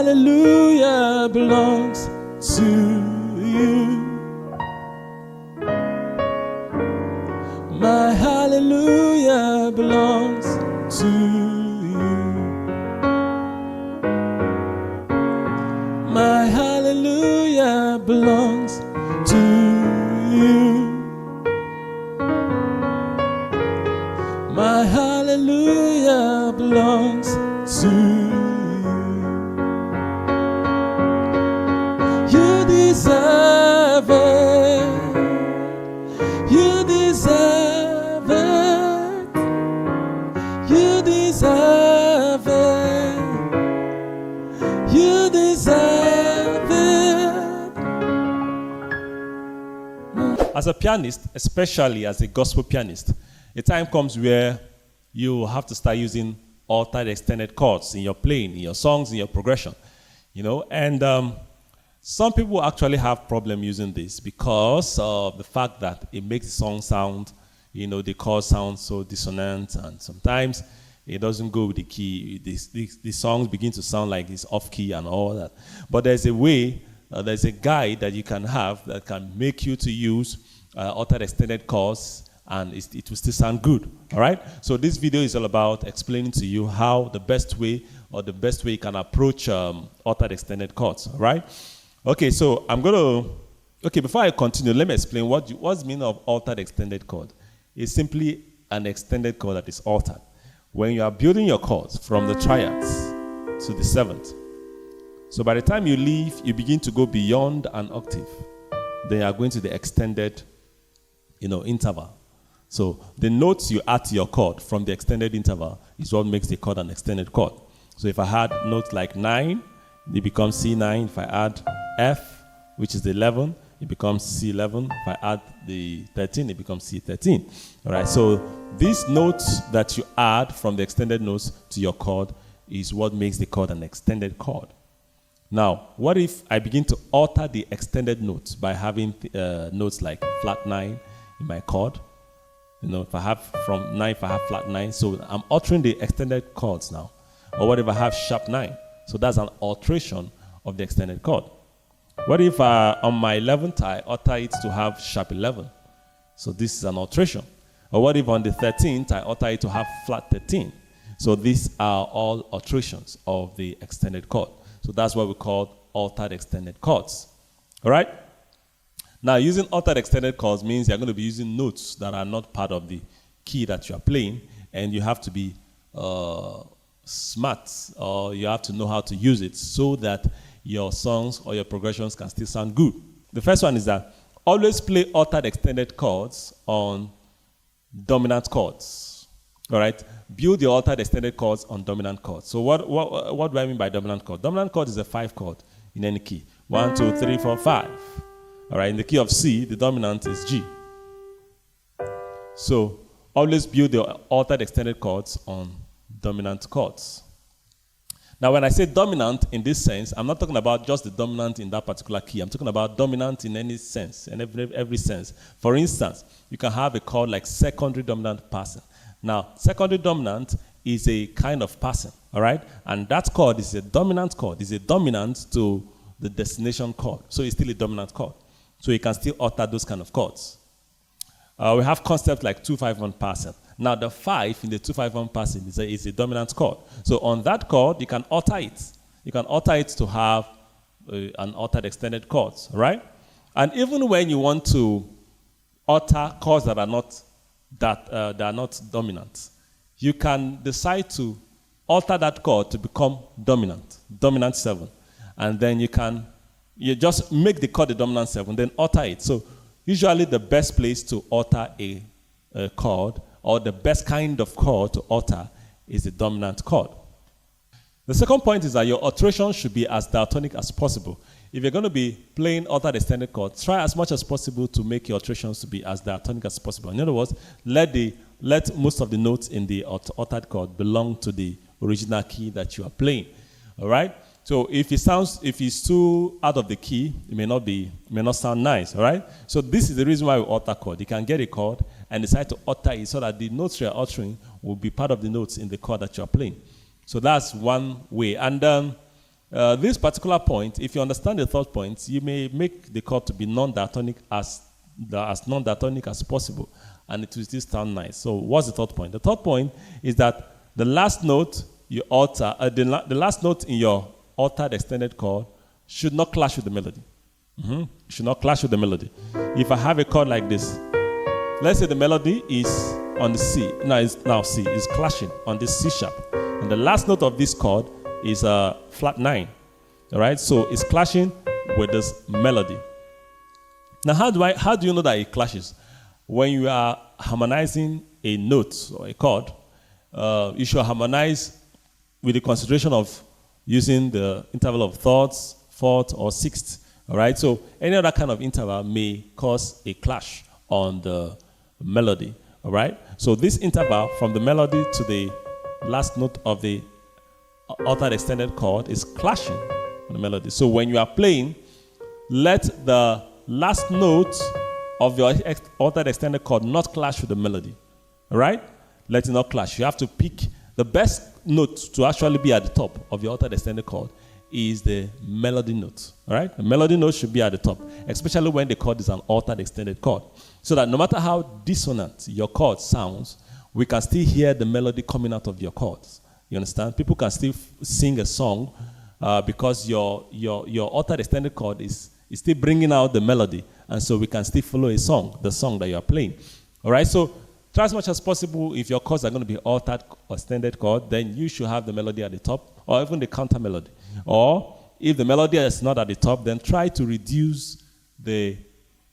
hallelujah belongs to you. My hallelujah belongs to you. My hallelujah belongs to you. My hallelujah belongs to you. You deserve it. You deserve it. You deserve it. You deserve it. As a pianist, especially as a gospel pianist, a time comes where you have to start using altered extended chords in your playing, in your songs, in your progression, and some people actually have problem using this because of the fact that it makes the song sound, the chord sound so dissonant, and sometimes it doesn't go with the key. The songs begin to sound like it's off key and all that. But there's a way, there's a guide that you can have that can make you to use altered extended chords, and it will still sound good, all right? So this video is all about explaining to you how the best way you can approach altered extended chords, all right? Okay, so before I continue, let me explain what's the meaning of altered extended chord. It's simply an extended chord that is altered. When you are building your chords from the triads to the seventh, so by the time you leave, you begin to go beyond an octave. Then you are going to the extended, interval. So the notes you add to your chord from the extended interval is what makes the chord an extended chord. So if I had notes like 9, it becomes C9. If I add F, which is the 11, it becomes C11. If I add the 13, it becomes C13. All right, so these notes that you add from the extended notes to your chord is what makes the chord an extended chord. Now, what if I begin to alter the extended notes by having notes like flat 9 in my chord? If I have from 9, if I have flat 9, so I'm altering the extended chords now. Or what if I have sharp 9? So that's an alteration of the extended chord. What if on my 11th I alter it to have sharp 11? So this is an alteration. Or what if on the 13th I alter it to have flat 13? So these are all alterations of the extended chord. So that's what we call altered extended chords. All right? Now, using altered extended chords means you're going to be using notes that are not part of the key that you are playing, and you have to be smart, or you have to know how to use it so that your songs or your progressions can still sound good. The first one is that always play altered extended chords on dominant chords. All right? Build your altered extended chords on dominant chords. So what do I mean by dominant chord? Dominant chord is a 5 chord in any key. 1, 2, 3, 4, 5. All right, in the key of C, the dominant is G. So always build your altered extended chords on dominant chords. Now, when I say dominant in this sense, I'm not talking about just the dominant in that particular key. I'm talking about dominant in any sense, in every sense. For instance, you can have a chord like secondary dominant passing. Now, secondary dominant is a kind of passing, all right? And that chord is a dominant chord. It's a dominant to the destination chord. So it's still a dominant chord. So you can still alter those kind of chords. We have concepts like 2-5-1 passing. Now the 5 in the 2-5-1 passing is a dominant chord. So on that chord, you can alter it. You can alter it to have an altered extended chords, right? And even when you want to alter chords that are not dominant, you can decide to alter that chord to become dominant 7, and then you just make the chord the dominant 7, then alter it. So usually the best place to alter a chord, or the best kind of chord to alter, is the dominant chord. The second point is that your alteration should be as diatonic as possible. If you're going to be playing altered extended chords, try as much as possible to make your alterations to be as diatonic as possible. In other words, let most of the notes in the altered chord belong to the original key that you are playing. All right? So if it's too out of the key, it may not sound nice, all right? So this is the reason why we alter chord. You can get a chord and decide to alter it so that the notes you're altering will be part of the notes in the chord that you're playing. So that's one way. And This particular point, if you understand the third point, you may make the chord to be non-diatonic as non-diatonic as possible, and it will still sound nice. So what's the third point? The third point is that the last note you alter, the last note in your altered extended chord should not clash with the melody. Should not clash with the melody. If I have a chord like this, let's say the melody is on the C. Now C is clashing on this C sharp, and the last note of this chord is a flat 9. All right, so it's clashing with this melody. Now, how do you know that it clashes? When you are harmonizing a note or a chord, you should harmonize with the consideration of using the interval of thirds, fourth, or sixth. All right, so any other kind of interval may cause a clash on the melody. All right, so this interval from the melody to the last note of the altered extended chord is clashing on the melody. So when you are playing, let the last note of your altered extended chord not clash with the melody. All right? Let it not clash. You have to pick the best note to actually be at the top of your altered extended chord is the melody note. All right? The melody note should be at the top, especially when the chord is an altered extended chord. So that no matter how dissonant your chord sounds, we can still hear the melody coming out of your chords. You understand? People can still sing a song because your altered extended chord is still bringing out the melody, and so we can still follow the song that you are playing. All right? So try as much as possible. If your chords are going to be altered or extended chord, then you should have the melody at the top, or even the counter melody. Or if the melody is not at the top, then try to reduce the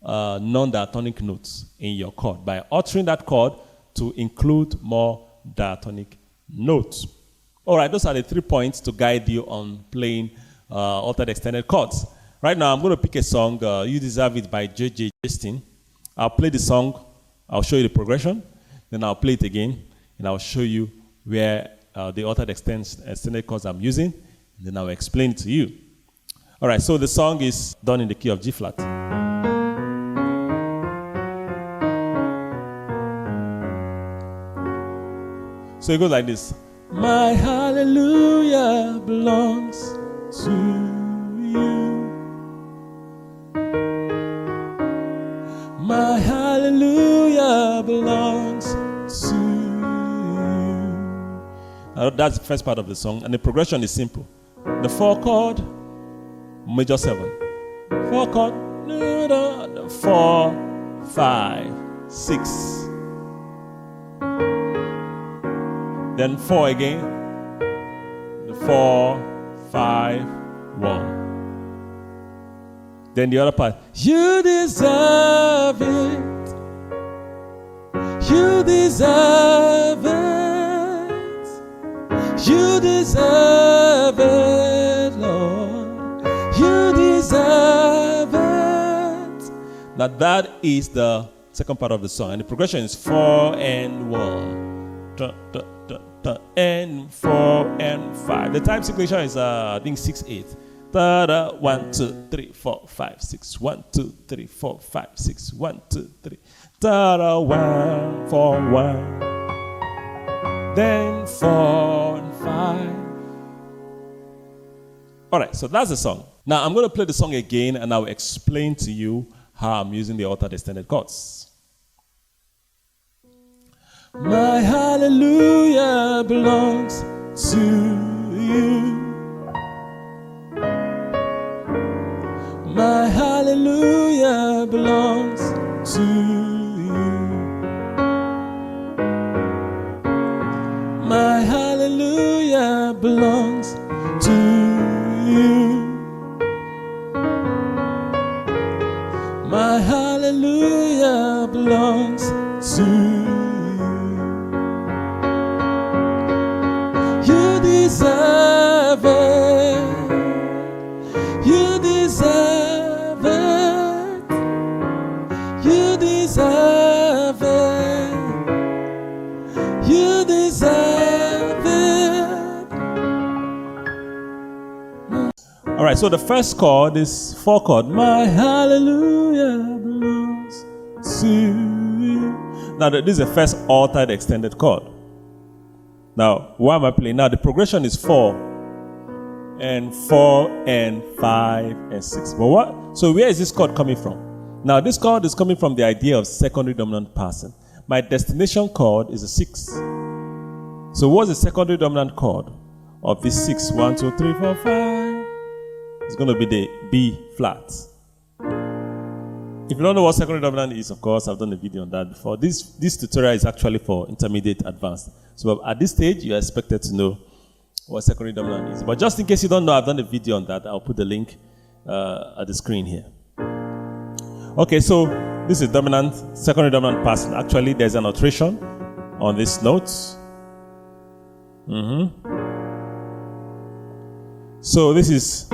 non-diatonic notes in your chord by altering that chord to include more diatonic notes. All right, those are the 3 points to guide you on playing altered extended chords. Right now, I'm going to pick a song, You Deserve It by J.J. Justin. I'll play the song, I'll show you the progression, then I'll play it again, and I'll show you where the altered extended chords I'm using, and then I'll explain it to you. All right, so the song is done in the key of G flat. So it goes like this. My hallelujah belongs to you. My hallelujah belongs to you. Now that's the first part of the song, and the progression is simple. The 4 chord, major 7. 4 chord, 4, 5, 6. Then 4 again. The 4, 5, 1. Then the other part. You deserve it. You deserve it. You deserve it, Lord. You deserve it. Now that is the second part of the song. And the progression is 4 and 1. And 4 and 5. The time signature is I think 6/8. 1, 2, 3, 4, 5, 6. 1, 2, 3, 4, 5, 6. 1, 2, 3. 1, 4, 1. Then 4 and 5. All right, so that's the song. Now I'm going to play the song again, and I'll explain to you how I'm using the altered extended chords. My hallelujah belongs to you. My hallelujah belongs to you. My hallelujah belongs to you. My hallelujah belongs to you. You deserve it. You deserve it. You deserve it. You deserve it. All right, so the first chord is 4 chord. My hallelujah belongs to you. Now, this is the first altered extended chord. Now, why am I playing? Now, the progression is 4, and 4 and 5 and 6. But what? So where is this chord coming from? Now this chord is coming from the idea of secondary dominant passing. My destination chord is a 6. So what's the secondary dominant chord of this 6? 1, 2, 3, 4, 5. It's going to be the B flat. If you don't know what secondary dominant is, of course, I've done a video on that before. This tutorial is actually for intermediate advanced. So at this stage, you're expected to know what secondary dominant is. But just in case you don't know, I've done a video on that. I'll put the link at the screen here. Okay, so this is dominant, secondary dominant passing. Actually, there's an alteration on these notes. So this is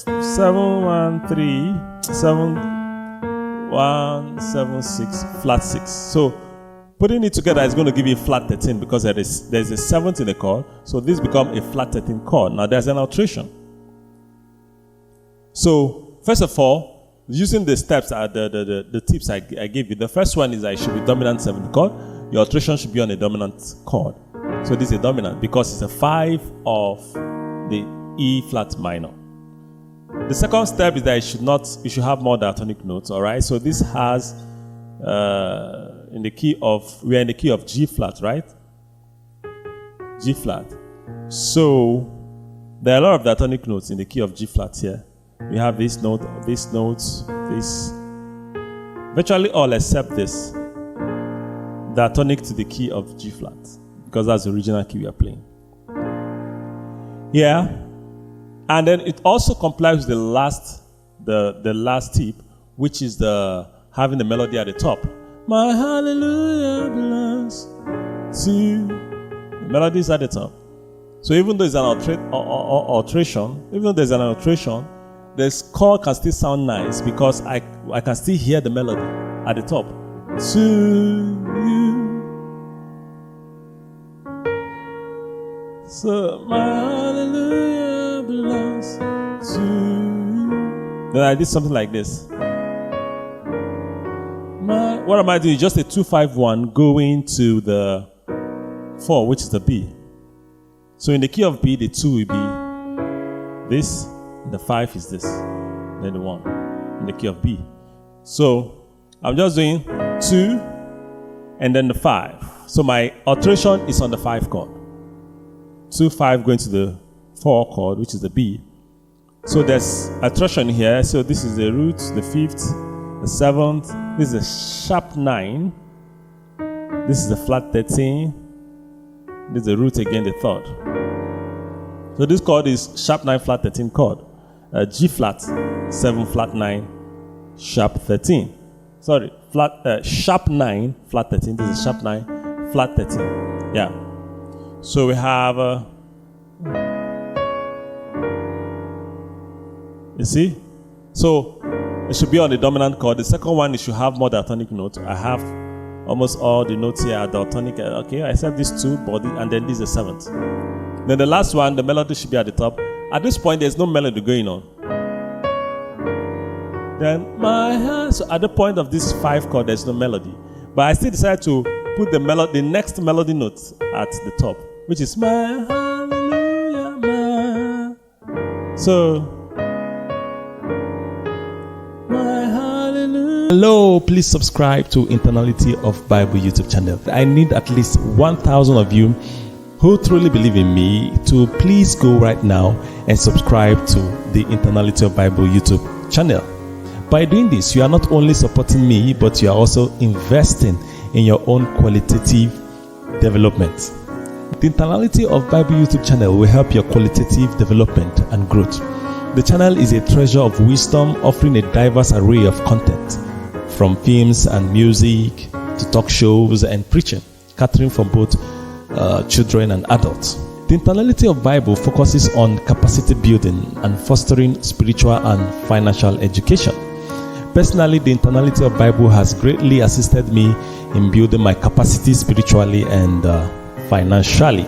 7, 1, 3, 7, 1, 7, 6, flat 6. So putting it together is going to give you flat 13 because there's a 7th in the chord. So this becomes a flat 13 chord. Now there's an alteration. So first of all, using the steps, the tips I gave you, the first one is I should be dominant 7th chord. Your alteration should be on a dominant chord. So this is a dominant because it's a 5 of the E flat minor. The second step is that you should have more diatonic notes, all right? So this has, we're in the key of G flat, right? G flat. So there are a lot of diatonic notes in the key of G flat here. We have this note, this, virtually all except this, diatonic to the key of G flat, because that's the original key we are playing. Yeah, and then it also complies with the last tip, which is having the melody at the top. My hallelujah belongs to. The melody is at the top. So even though there's an alteration, this chord can still sound nice because I can still hear the melody at the top. To you. So my hallelujah belongs to you. Then I did something like this. What am I doing? Just a 2-5-1 going to the 4, which is the B. So in the key of B, the 2 will be this, the 5 is this, then the 1 in the key of B. So I'm just doing 2 and then the 5. So my alteration is on the 5 chord. 2, 5 going to the 4 chord, which is the B. So there's alteration here. So this is the root, the 5th, the 7th. This is a sharp 9. This is the flat 13. This is the root again, the 3rd. So this chord is sharp 9, flat 13 chord. G flat, 7, flat 9, sharp 13. Sorry, sharp 9, flat 13. This is sharp 9, flat 13. Yeah. So we have, you see? So it should be on the dominant chord. The second one, it should have more diatonic notes. I have almost all the notes here are diatonic. Okay, except these 2 body, and then this is the 7th. Then the last one, the melody should be at the top. At this point, there's no melody going on. Then so at the point of this 5 chord, there's no melody. But I still decided to put the next melody note at the top, which is my hallelujah, my. So my hallelujah. Hello, please subscribe to Internality of Bible YouTube channel. I need at least 1,000 of you who truly believe in me to please go right now and subscribe to the Internality of Bible YouTube channel. By doing this, you are not only supporting me, but you are also investing in your own qualitative development. The Internality of Bible YouTube channel will help your qualitative development and growth. The channel is a treasure of wisdom, offering a diverse array of content, from films and music to talk shows and preaching, catering for both children and adults. The Internality of Bible focuses on capacity building and fostering spiritual and financial education. Personally, the Internality of Bible has greatly assisted me in building my capacity spiritually and financially.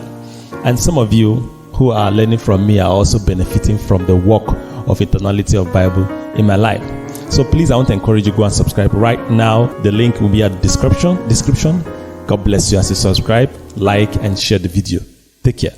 And some of you who are learning from me are also benefiting from the work of Internality of Bible in my life. So please, I want to encourage you to go and subscribe right now. The link will be at the description. God bless you as you subscribe, like, and share the video. Take care.